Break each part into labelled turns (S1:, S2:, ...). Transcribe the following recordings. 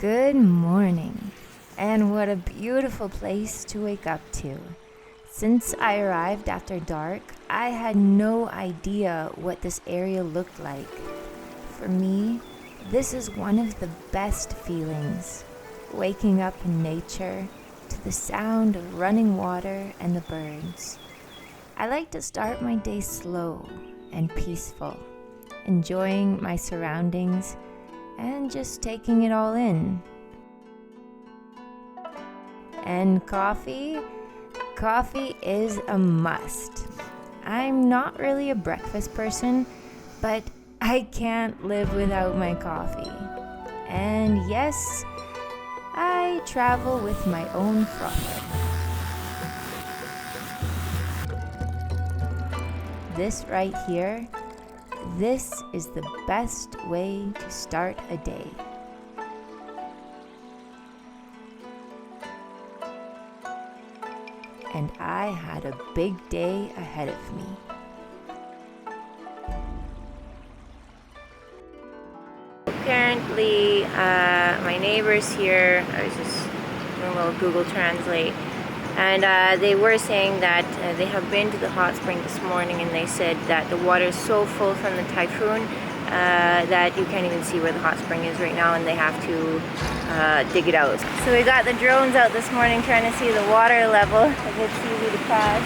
S1: Good morning, and what a beautiful place to wake up to. Since I arrived after dark, I had no idea what this area looked like. For me, this is one of the best feelings, waking up in nature to the sound of running water and the birds. I like to start my day slow and peaceful, enjoying my surroundings and just taking it all in. And coffee? Coffee is a must. I'm not really a breakfast person, but I can't live without my coffee. And yes, I travel with my own frother. This right here, this is the best way to start a day. And I had a big day ahead of me. Apparently, my neighbors here, I was just doing a little Google Translate, and they were saying that they have been to the hot spring this morning, and they said that the water is so full from the typhoon that you can't even see where the hot spring is right now, and they have to dig it out. So we got the drones out this morning trying to see the water level, if it's easy to pass.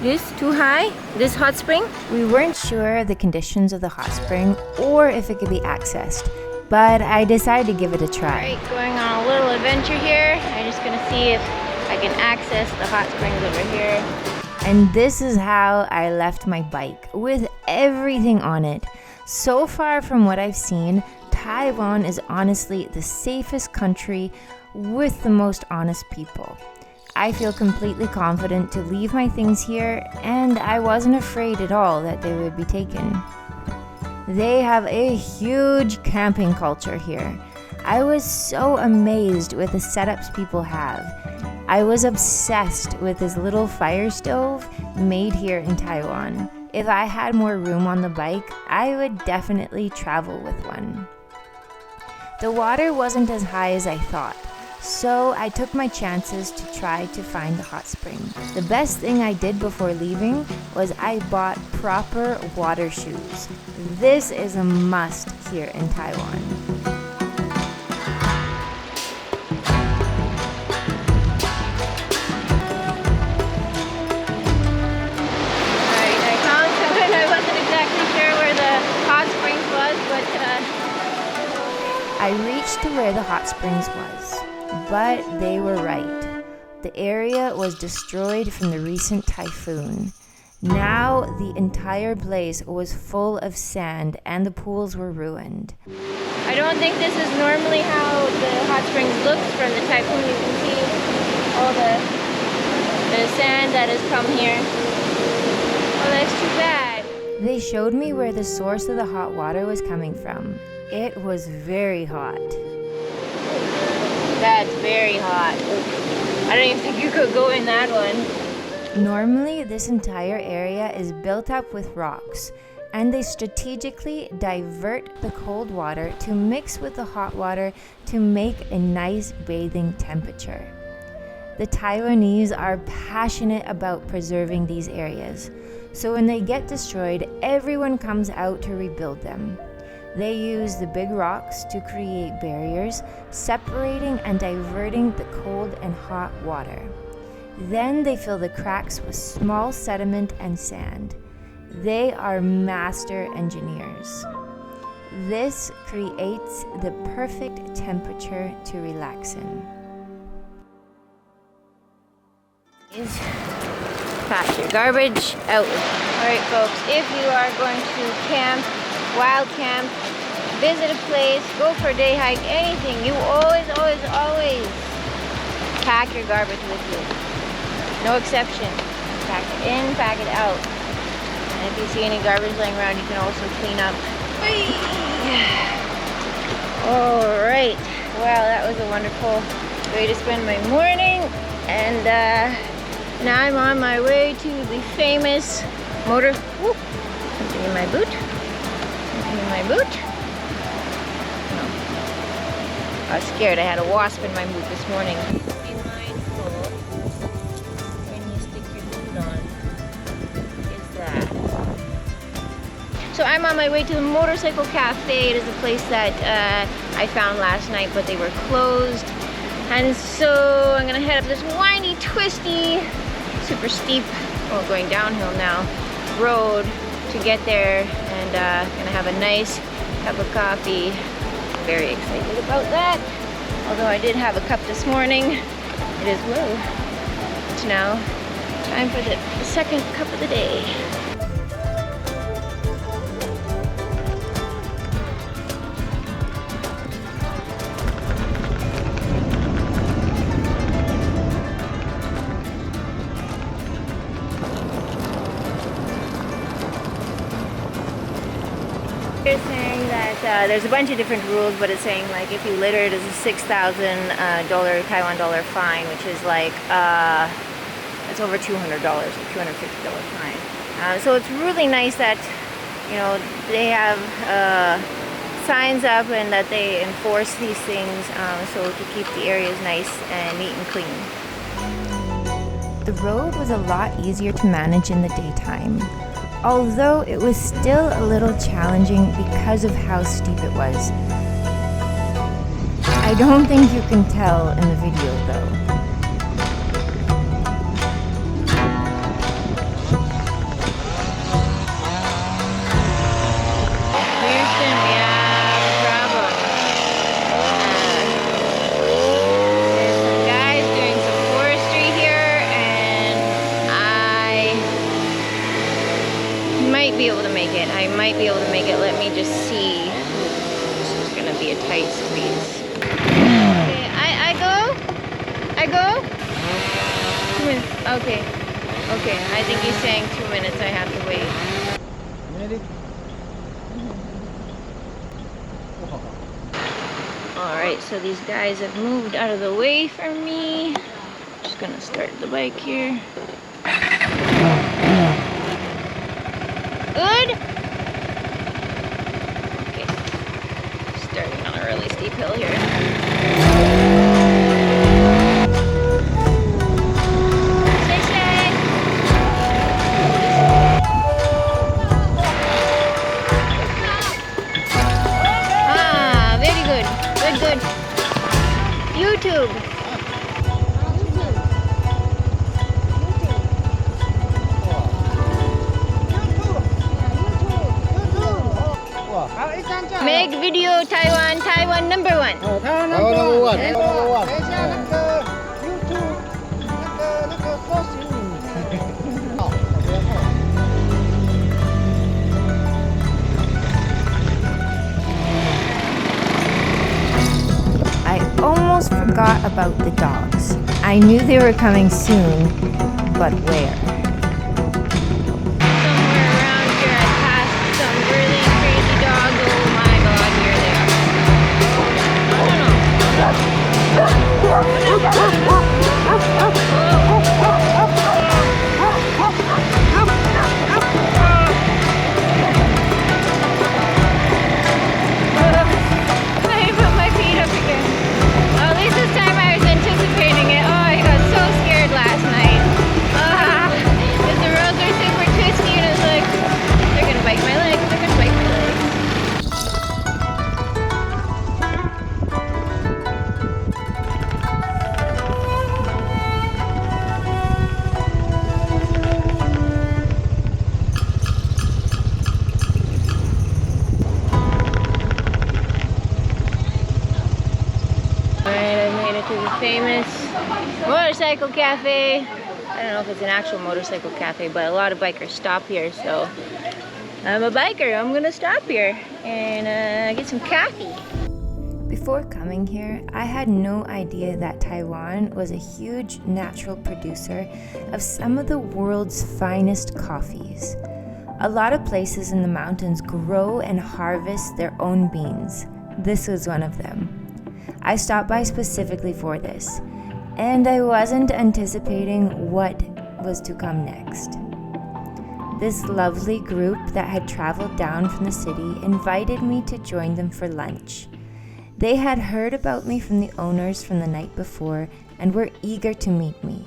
S1: This too high? This hot spring? We weren't sure of the conditions of the hot spring or if it could be accessed, but I decided to give it a try. Alright, going on a little adventure here. I'm just gonna see if I can access the hot springs over here. And this is how I left my bike, with everything on it. So far from what I've seen, Taiwan is honestly the safest country with the most honest people. I feel completely confident to leave my things here, and I wasn't afraid at all that they would be taken. They have a huge camping culture here. I was so amazed with the setups people have. I was obsessed with this little fire stove made here in Taiwan. If I had more room on the bike, I would definitely travel with one. The water wasn't as high as I thought, so I took my chances to try to find the hot spring. The best thing I did before leaving was I bought proper water shoes. This is a must here in Taiwan. I reached to where the hot springs was, but they were right. The area was destroyed from the recent typhoon. Now the entire place was full of sand and the pools were ruined. I don't think this is normally how the hot springs looks from the typhoon. You can see all the sand that has come here. Oh, that's too bad. They showed me where the source of the hot water was coming from. It was very hot. That's very hot. I don't even think you could go in that one. Normally, this entire area is built up with rocks, and they strategically divert the cold water to mix with the hot water to make a nice bathing temperature. The Taiwanese are passionate about preserving these areas, so when they get destroyed, everyone comes out to rebuild them. They use the big rocks to create barriers, separating and diverting the cold and hot water. Then they fill the cracks with small sediment and sand. They are master engineers. This creates the perfect temperature to relax in. Pack your garbage out. Alright folks, if you are going to camp, wild camp, visit a place, go for a day hike, anything, you always pack your garbage with you. No exception. Pack it in, pack it out. And if you see any garbage laying around, you can also clean up. Alright, well, that was a wonderful way to spend my morning, and now I'm on my way to the famous motor. Whoop, something in my boot. Something in my boot. No. I was scared. I had a wasp in my boot this morning. Be mindful when you stick your boot on. Is that? So I'm on my way to the Motorcycle Cafe. It is a place that I found last night, but they were closed. And so I'm gonna head up this windy, twisty, super steep, well, going downhill now, road to get there, and gonna have a nice cup of coffee. Very excited about that. Although I did have a cup this morning. It is low. It's now time for the second cup of the day. They're saying that there's a bunch of different rules, but it's saying like if you litter, it is a $6,000 Taiwan dollar fine, which is like it's over $200, a $250 fine. So it's really nice that they have signs up and that they enforce these things, so to keep the areas nice and neat and clean.
S2: The road was a lot easier to manage in the daytime, although it was still a little challenging because of how steep it was. I don't think you can tell in the video though.
S1: Houston, we have a problem. There's some guys doing some forestry here, and I might be able to make it. Let me just see. This is gonna be a tight squeeze. Okay, I go? 2 minutes. Okay. I think he's saying 2 minutes I have to wait.
S3: Ready?
S1: Alright, so these guys have moved out of the way from me. Just gonna start the bike here. Good? Okay. Starting on a really steep hill here. Stay safe. Ah, very good. Good. YouTube. Make video Taiwan number one.
S3: Taiwan number one.
S2: I almost forgot about the dogs. I knew they were coming soon, but where?
S1: Somewhere around here I passed some really crazy dogs. Oh my god, here they are. Let me put my feet up again. At least this time I was anticipating it. Oh, I got so scared last night. Because the roads are super twisty and it's like, they're gonna bite my legs, Alright, I made it to the famous Motorcycle Cafe. I don't know if it's an actual motorcycle cafe, but a lot of bikers stop here, so I'm a biker. I'm gonna stop here and get some coffee.
S2: Before coming here, I had no idea that Taiwan was a huge natural producer of some of the world's finest coffees. A lot of places in the mountains grow and harvest their own beans. This was one of them. I stopped by specifically for this, and I wasn't anticipating what was to come next. This lovely group that had traveled down from the city invited me to join them for lunch. They had heard about me from the owners from the night before and were eager to meet me.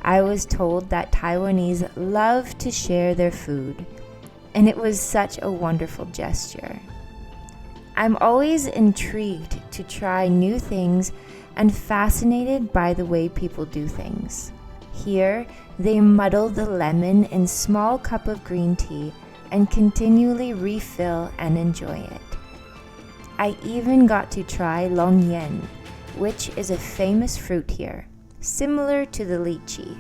S2: I was told that Taiwanese love to share their food, and it was such a wonderful gesture. I'm always intrigued to try new things and fascinated by the way people do things. Here, they muddle the lemon in small cup of green tea and continually refill and enjoy it. I even got to try long yen, which is a famous fruit here, similar to the lychee.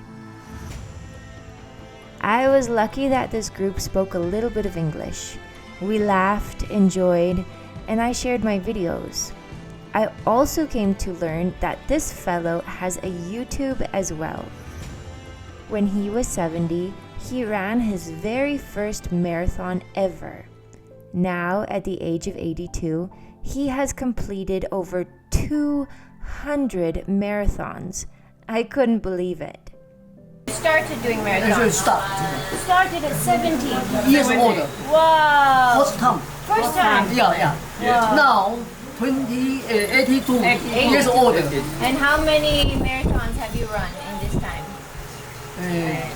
S2: I was lucky that this group spoke a little bit of English. We laughed, enjoyed, and I shared my videos. I also came to learn that this fellow has a YouTube as well. When he was 70, he ran his very first marathon ever. Now, at the age of 82, he has completed over 200 marathons. I couldn't believe it.
S1: You started doing marathons? Started at 17.
S4: Years older.
S1: Wow.
S4: First time.
S1: First time?
S4: Yeah.
S1: Wow.
S4: Now, 82 years older.
S1: And how many marathons have you run in this time?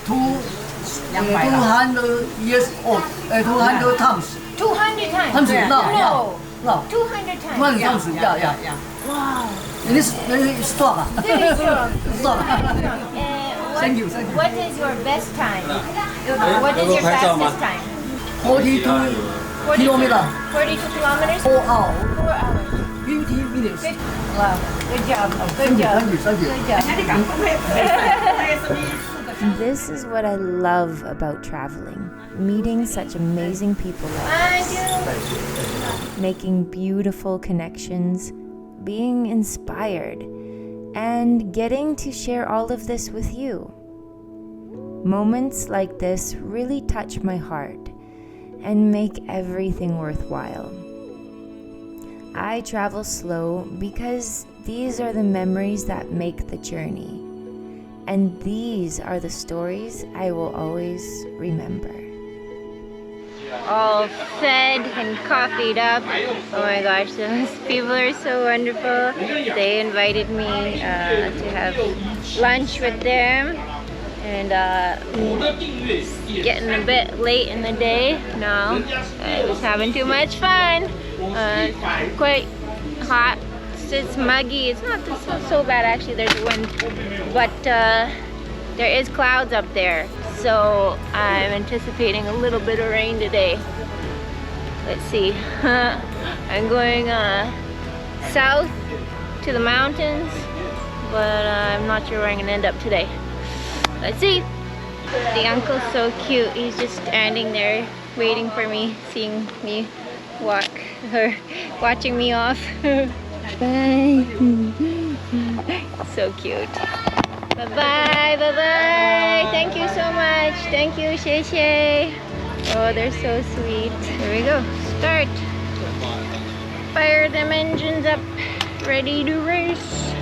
S4: 200 years old. 200 times.
S1: 200 times?
S4: Times,
S1: No.
S4: No.
S1: 200 times?
S4: 200 times. Yeah.
S1: Wow.
S4: This very strong.
S1: Very strong.
S4: Strong.
S1: Thank you. What is your best time? What is your fastest time?
S4: 42 kilometers.
S1: 42 kilometers?
S4: 4 hours.
S1: 4 hours.
S4: 50 minutes.
S1: Wow. Good job. Good job.
S4: Thank you.
S1: Good job.
S2: This is what I love about traveling, meeting such amazing people like this, making beautiful connections, being inspired, and getting to share all of this with you. Moments like this really touch my heart and make everything worthwhile. I travel slow because these are the memories that make the journey. And these are the stories I will always remember. All fed and coffeeed up. Oh my gosh, those people are so wonderful. They invited me to have lunch with them. And it's getting a bit late in the day now. I was having too much fun. Quite hot. It's muggy. It's not so bad actually. There's wind, but there is clouds up there, so I'm anticipating a little bit of rain today. Let's see. I'm going south to the mountains, but I'm not sure where I'm gonna end up today. Let's see. The uncle's so cute. He's just standing there waiting for me, seeing me walk or watching me off. Bye. So cute. Bye-bye, bye-bye. Thank you so much. Thank you, 谢谢. Oh, they're so sweet. Here we go. Start. Fire them engines up. Ready to race.